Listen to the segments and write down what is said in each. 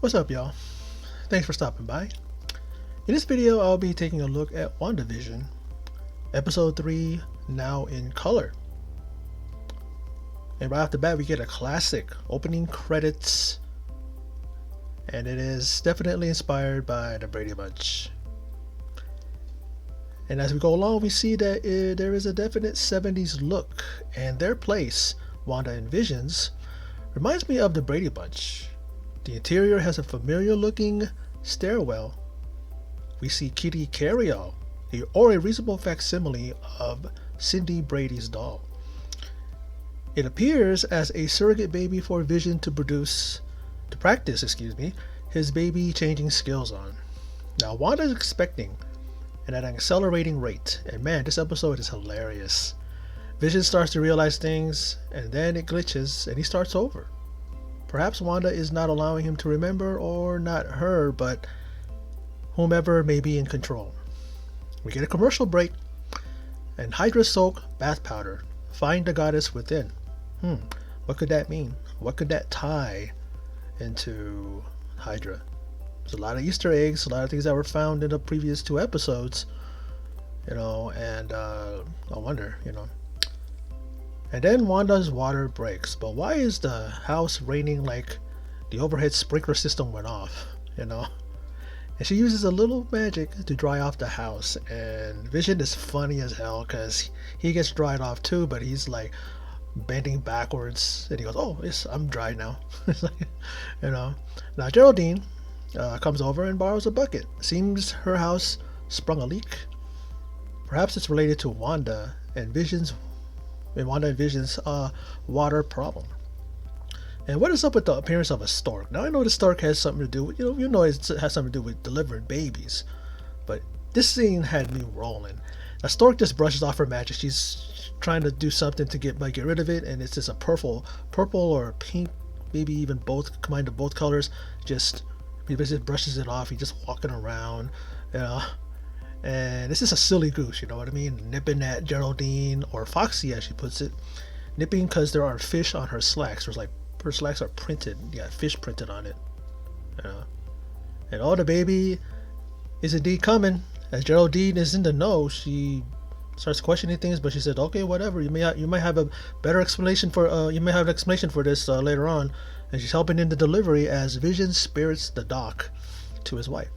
What's up, y'all? Thanks for stopping by. In this video, I'll be taking a look at Wanda Vision, Episode 3, now in color. And right off the bat, we get a classic opening credits, and it is definitely inspired by the Brady Bunch. And as we go along, we see that there is a definite 70s look, and their place, Wanda envisions, reminds me of the Brady Bunch. The interior has a familiar looking stairwell. We see Kitty Carryall, or a reasonable facsimile of Cindy Brady's doll. It appears as a surrogate baby for Vision to practice, his baby changing skills on. Now Wanda is expecting and at an accelerating rate, and man, this episode is hilarious. Vision starts to realize things, and then it glitches and he starts over. Perhaps Wanda is not allowing him to remember, or not her, but whomever may be in control. We get a commercial break, and Hydra soak bath powder. Find the goddess within. What could that mean? What could that tie into Hydra? There's a lot of Easter eggs, a lot of things that were found in the previous two episodes, and I wonder, And then Wanda's water breaks, but why is the house raining like the overhead sprinkler system went off, And she uses a little magic to dry off the house, and Vision is funny as hell because he gets dried off too, but he's like bending backwards, and he goes, "Oh, yes, I'm dry now." It's like, Now Geraldine comes over and borrows a bucket. Seems her house sprung a leak. Perhaps it's related to Wanda and Vision's water problem. And what is up with the appearance of a stork? Now I know the stork has something to do with, it has something to do with delivering babies, but this scene had me rolling. A stork just brushes off her magic. She's trying to do something to get rid of it, and it's just a purple or pink, maybe even both, combined of both colors. He just brushes it off. He's just walking around, And this is a silly goose, you know what I mean? Nipping at Geraldine, or Foxy as she puts it. Nipping because there are fish on her slacks. Her slacks are printed. Yeah, fish printed on it. And the baby is indeed coming. As Geraldine is in the know, she starts questioning things, but she said, "Okay, whatever. You might have a better explanation for this later on." And she's helping in the delivery as Vision spirits the doc to his wife,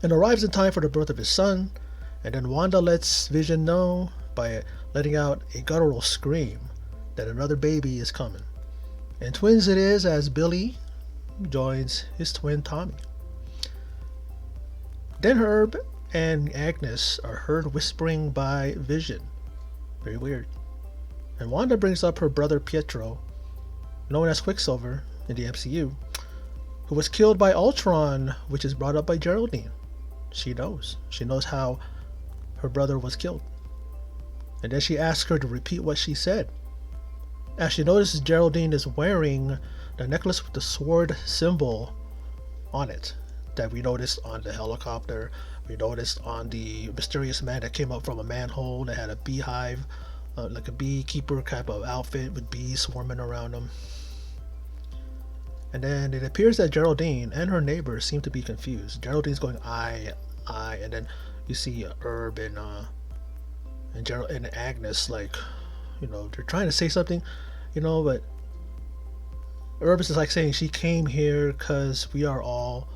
and arrives in time for the birth of his son. And then Wanda lets Vision know by letting out a guttural scream that another baby is coming. And twins it is, as Billy joins his twin Tommy. Then Herb and Agnes are heard whispering by Vision. Very weird. And Wanda brings up her brother Pietro, known as Quicksilver in the MCU, who was killed by Ultron, which is brought up by Geraldine. She knows how her brother was killed. And then she asks her to repeat what she said. As she notices Geraldine is wearing the necklace with the sword symbol on it that we noticed on the helicopter. We noticed on the mysterious man that came up from a manhole that had a beehive, like a beekeeper type of outfit with bees swarming around him. And then it appears that Geraldine and her neighbors seem to be confused. Geraldine's going I, and then you see Herb and Agnes, like, they're trying to say something, but Herb is like saying she came here because we are all,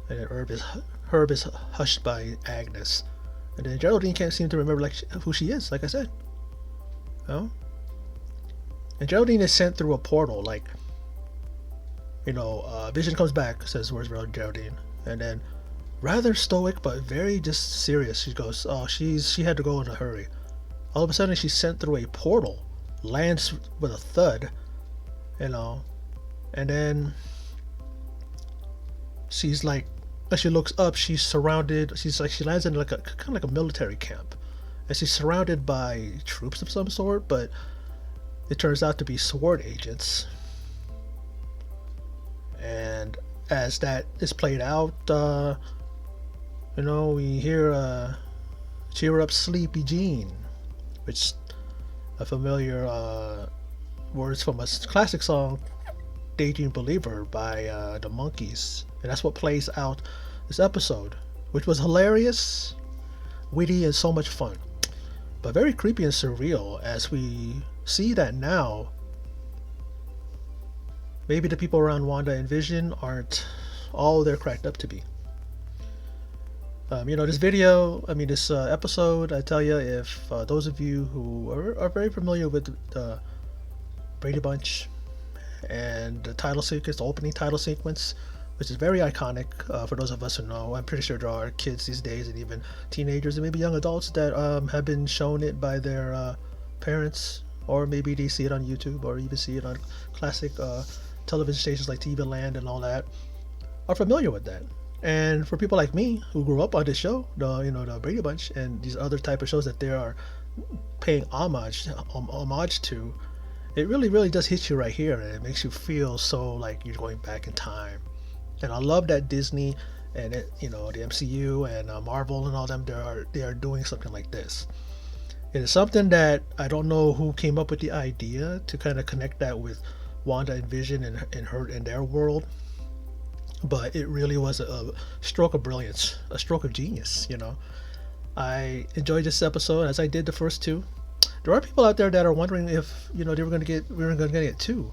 and then Herb is hushed by Agnes, and then Geraldine can't seem to remember who she is, like I said. And Geraldine is sent through a portal, Vision comes back, says, "Where's Geraldine?" And then, rather stoic but very just serious, she goes, "Oh, she had to go in a hurry." All of a sudden, she's sent through a portal, lands with a thud, and then she's like, as she looks up, she's surrounded. She lands in kind of like a military camp, and she's surrounded by troops of some sort, but it turns out to be sword agents. And as that is played out, we hear "Cheer Up, Sleepy Jean," which a familiar words from a classic song Daydream Believer by the Monkees. And that's what plays out this episode, which was hilarious, witty, and so much fun. But very creepy and surreal as we see that now maybe the people around Wanda and Vision aren't all they're cracked up to be. This video, this episode, I tell you, if those of you who are very familiar with the Brady Bunch and the title sequence, the opening title sequence, which is very iconic for those of us who know. I'm pretty sure there are kids these days and even teenagers and maybe young adults that have been shown it by their parents, or maybe they see it on YouTube or even see it on classic television stations like TV Land and all that, are familiar with that. And for people like me who grew up on this show, the Brady Bunch and these other type of shows that they are paying homage to, it really does hit you right here, and it makes you feel so like you're going back in time. And I love that Disney and the MCU and Marvel and all them, they are doing something like this. It is something that I don't know who came up with the idea to kind of connect that with Wanda and Vision and their world, but it really was a stroke of brilliance, a stroke of genius. I enjoyed this episode as I did the first two. There are people out there that are wondering if we were going to get 2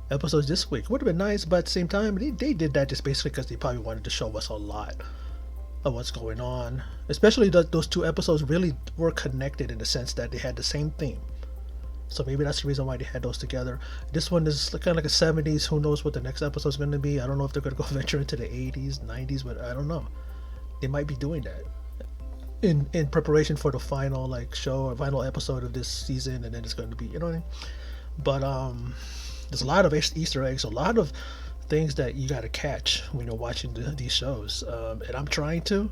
episodes this week. Would have been nice, but at the same time, they did that just basically because they probably wanted to show us a lot of what's going on. Especially those 2 episodes really were connected in the sense that they had the same theme. So maybe that's the reason why they had those together. This one is kind of like a 70s. Who knows what the next episode is going to be? I don't know if they're going to go venture into the 80s, 90s, but I don't know. They might be doing that in preparation for the final show or final episode of this season, and then it's going to be, what I mean? But there's a lot of Easter eggs, a lot of things that you got to catch when you're watching these shows, and I'm trying to.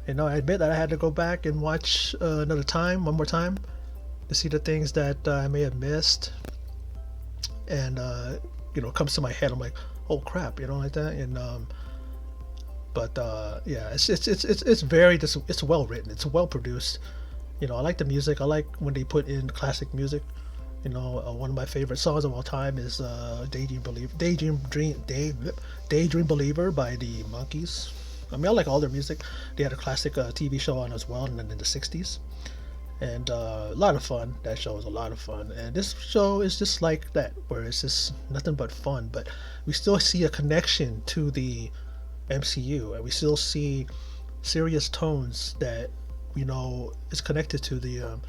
I admit that I had to go back and watch one more time, to see the things that I may have missed, and comes to my head. I'm like, oh crap, like that. And yeah, it's very it's well written, it's well produced. I like the music. I like when they put in classic music. One of my favorite songs of all time is Daydream Believer by the Monkees. I like all their music. They had a classic TV show on as well in the 60s. And a lot of fun. That show was a lot of fun. And this show is just like that, where it's just nothing but fun. But we still see a connection to the MCU, and we still see serious tones that is connected to the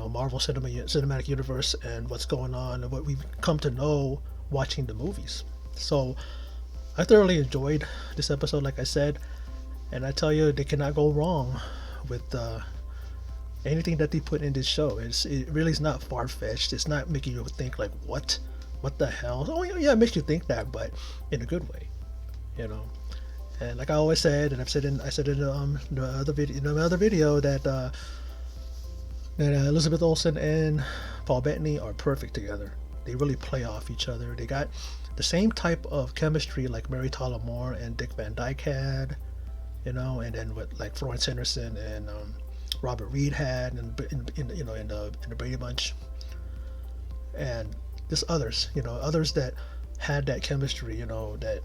Marvel Cinematic Universe and what's going on and what we've come to know watching the movies. So I thoroughly enjoyed this episode, like I said, and I tell you, they cannot go wrong with anything that they put in this show. It really is not far-fetched. It's not making you think like, what the hell? Oh yeah, it makes you think that, but in a good way, And like I always said, and I said in the other video that Elizabeth Olsen and Paul Bettany are perfect together. They really play off each other. They got the same type of chemistry like Mary Tyler Moore and Dick Van Dyke had, and then with like Florence Henderson and Robert Reed had in the Brady Bunch, and just others that had that chemistry, that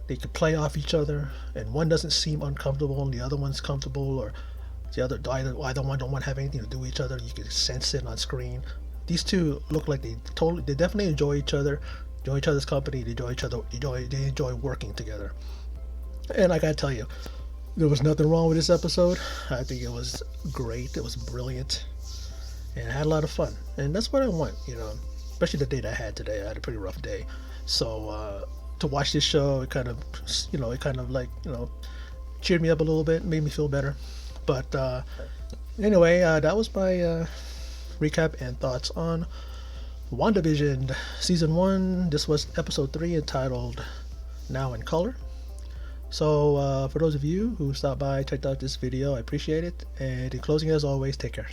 they could play off each other, and one doesn't seem uncomfortable and the other one's comfortable, or either one don't want to have anything to do with each other. You can sense it on screen. These two look like they definitely enjoy each other, enjoy each other's company. They enjoy working together. And I gotta tell you, there was nothing wrong with this episode. I think it was great. It was brilliant, and I had a lot of fun. And that's what I want, especially the day that I had today. I had a pretty rough day, so to watch this show, it kind of cheered me up a little bit, made me feel better. But anyway, that was my recap and thoughts on Wanda Vision season 1. This was episode 3, entitled Now in Color. So for those of you who stopped by, checked out this video, I appreciate it. And in closing, as always, take care.